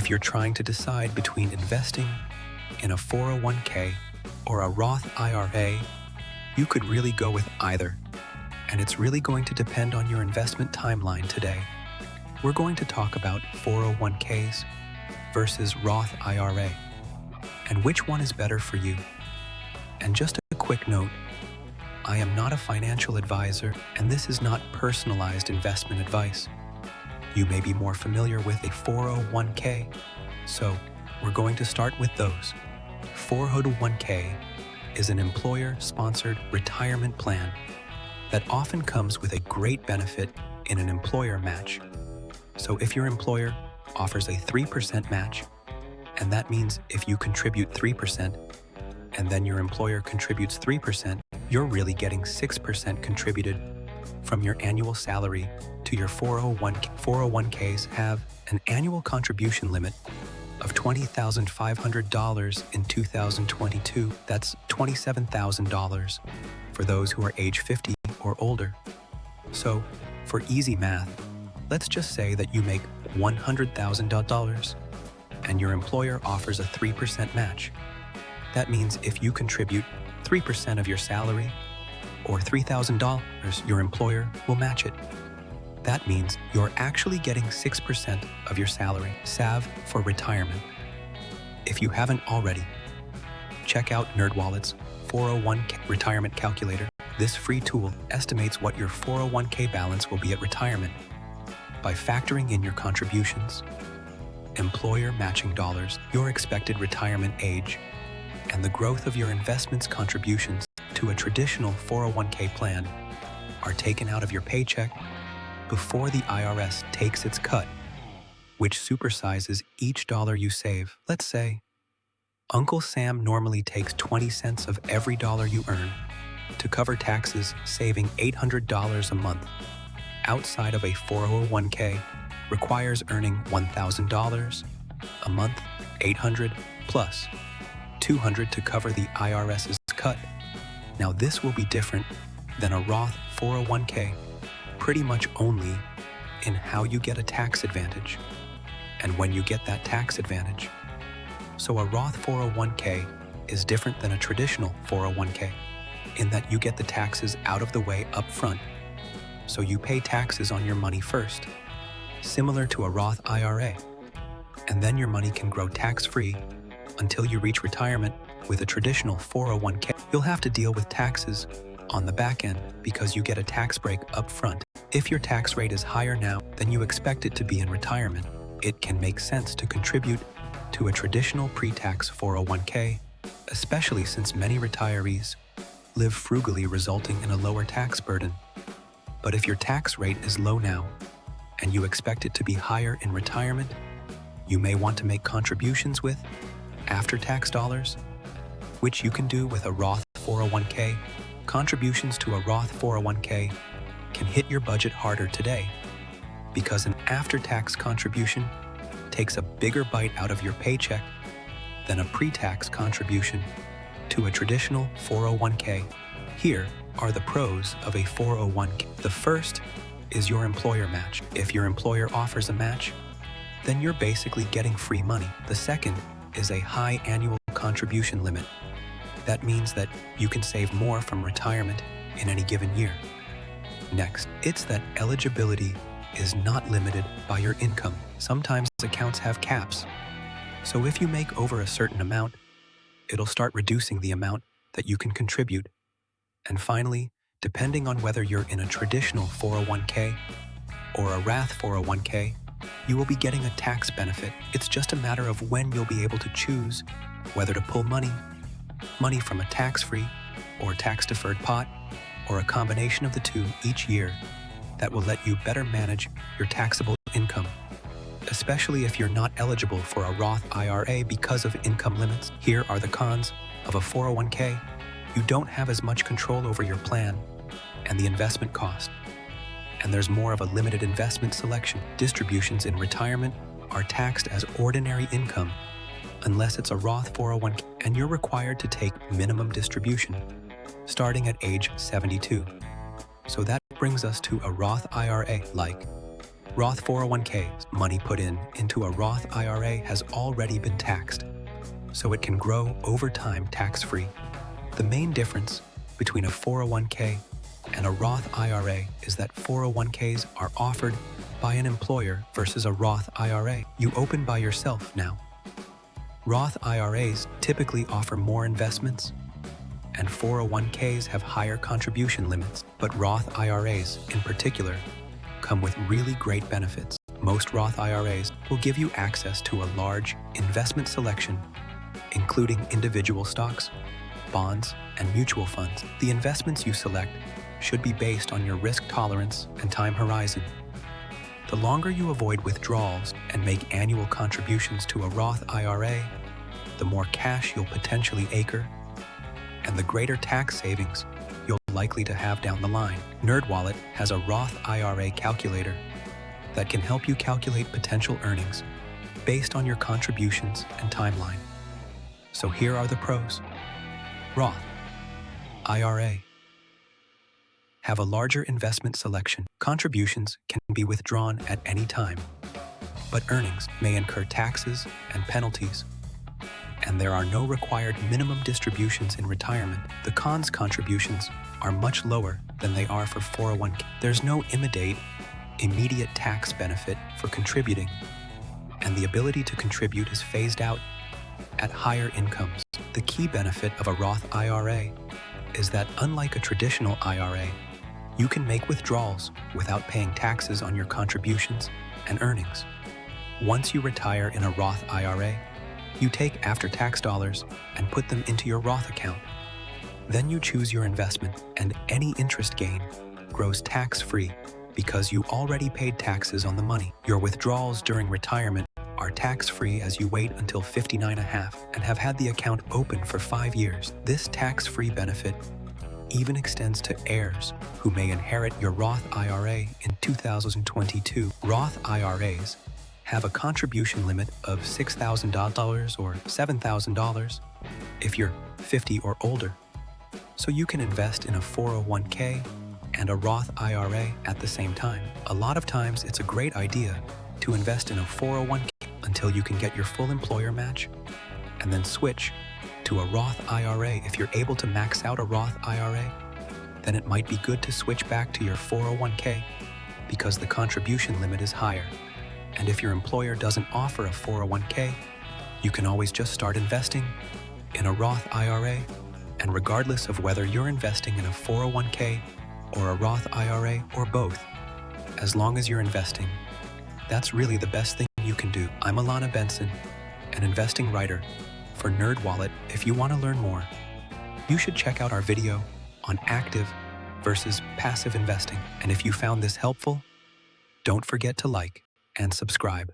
If you're trying to decide between investing in a 401k or a Roth IRA, you could really go with either. And it's really going to depend on your investment timeline today. We're going to talk about 401ks versus Roth IRA and which one is better for you. And just a quick note, I am not a financial advisor and this is not personalized investment advice. You may be more familiar with a 401k, so we're going to start with those. 401k is an employer-sponsored retirement plan that often comes with a great benefit in an employer match. So if your employer offers a 3% match, and that means if you contribute 3% and then your employer contributes 3%, you're really getting 6% contributed from your annual salary to your 401k. 401ks have an annual contribution limit of $20,500 in 2022. That's $27,000 for those who are age 50 or older. So, for easy math, let's just say that you make $100,000 and your employer offers a 3% match. That means if you contribute 3% of your salary or $3,000, your employer will match it. That means you're actually getting 6% of your salary. Salve for retirement. If you haven't already, check out NerdWallet's 401k retirement calculator. This free tool estimates what your 401k balance will be at retirement by factoring in your contributions, employer matching dollars, your expected retirement age, and the growth of your investments contributions to a traditional 401k plan are taken out of your paycheck before the IRS takes its cut, which supersizes each dollar you save. Let's say Uncle Sam normally takes 20 cents of every dollar you earn to cover taxes, saving $800 a month. Outside of a 401k requires earning $1,000 a month, $800 plus $200 to cover the IRS's cut. Now this will be different than a Roth 401k, pretty much only in how you get a tax advantage and when you get that tax advantage. So a Roth 401k is different than a traditional 401k in that you get the taxes out of the way up front. So you pay taxes on your money first, similar to a Roth IRA, and then your money can grow tax-free until you reach retirement. With a traditional 401k, you'll have to deal with taxes on the back end because you get a tax break up front. If your tax rate is higher now than you expect it to be in retirement, it can make sense to contribute to a traditional pre-tax 401k, especially since many retirees live frugally, resulting in a lower tax burden. But if your tax rate is low now and you expect it to be higher in retirement, you may want to make contributions with after-tax dollars, which you can do with a Roth 401k. Contributions to a Roth 401k can hit your budget harder today because an after-tax contribution takes a bigger bite out of your paycheck than a pre-tax contribution to a traditional 401k. Here are the pros of a 401k. The first is your employer match. If your employer offers a match, then you're basically getting free money. The second is a high annual contribution limit. That means that you can save more from retirement in any given year. Next, it's that eligibility is not limited by your income. Sometimes accounts have caps. So if you make over a certain amount, it'll start reducing the amount that you can contribute. And finally, depending on whether you're in a traditional 401k or a Roth 401k, you will be getting a tax benefit. It's just a matter of when you'll be able to choose whether to pull money from a tax-free or tax-deferred pot, or a combination of the two each year that will let you better manage your taxable income, especially if you're not eligible for a Roth IRA because of income limits. Here are the cons of a 401k. You don't have as much control over your plan and the investment cost, and there's more of a limited investment selection. Distributions in retirement are taxed as ordinary income unless it's a Roth 401k, and you're required to take minimum distribution starting at age 72. So that brings us to a Roth IRA. Like, Roth 401ks, money put into a Roth IRA has already been taxed, so it can grow over time tax-free. The main difference between a 401k and a Roth IRA is that 401ks are offered by an employer versus a Roth IRA you open by yourself now. Roth IRAs typically offer more investments, and 401ks have higher contribution limits, but Roth IRAs, in particular, come with really great benefits. Most Roth IRAs will give you access to a large investment selection, including individual stocks, bonds, and mutual funds. The investments you select should be based on your risk tolerance and time horizon. The longer you avoid withdrawals and make annual contributions to a Roth IRA, the more cash you'll potentially acre, and the greater tax savings you'll likely to have down the line. NerdWallet has a Roth IRA calculator that can help you calculate potential earnings based on your contributions and timeline. So here are the pros. Roth IRA. Have a larger investment selection. Contributions can be withdrawn at any time, but earnings may incur taxes and penalties, and there are no required minimum distributions in retirement. The cons: contributions are much lower than they are for 401k. There's no immediate tax benefit for contributing, and the ability to contribute is phased out at higher incomes. The key benefit of a Roth IRA is that, unlike a traditional IRA, you can make withdrawals without paying taxes on your contributions and earnings. Once you retire in a Roth IRA, you take after-tax dollars and put them into your Roth account. Then you choose your investment, and any interest gain grows tax-free because you already paid taxes on the money. Your withdrawals during retirement are tax-free as you wait until 59.5 and have had the account open for 5 years. This tax-free benefit even extends to heirs who may inherit your Roth IRA in 2022. Roth IRAs have a contribution limit of $6,000 or $7,000 if you're 50 or older, so you can invest in a 401k and a Roth IRA at the same time. A lot of times it's a great idea to invest in a 401k until you can get your full employer match, and then switch to a Roth IRA. If you're able to max out a Roth IRA, then it might be good to switch back to your 401k because the contribution limit is higher. And if your employer doesn't offer a 401k, you can always just start investing in a Roth IRA. And regardless of whether you're investing in a 401k or a Roth IRA or both, as long as you're investing, that's really the best thing you can do. I'm Alana Benson, an investing writer for NerdWallet. If you want to learn more, you should check out our video on active versus passive investing. And if you found this helpful, don't forget to like and subscribe.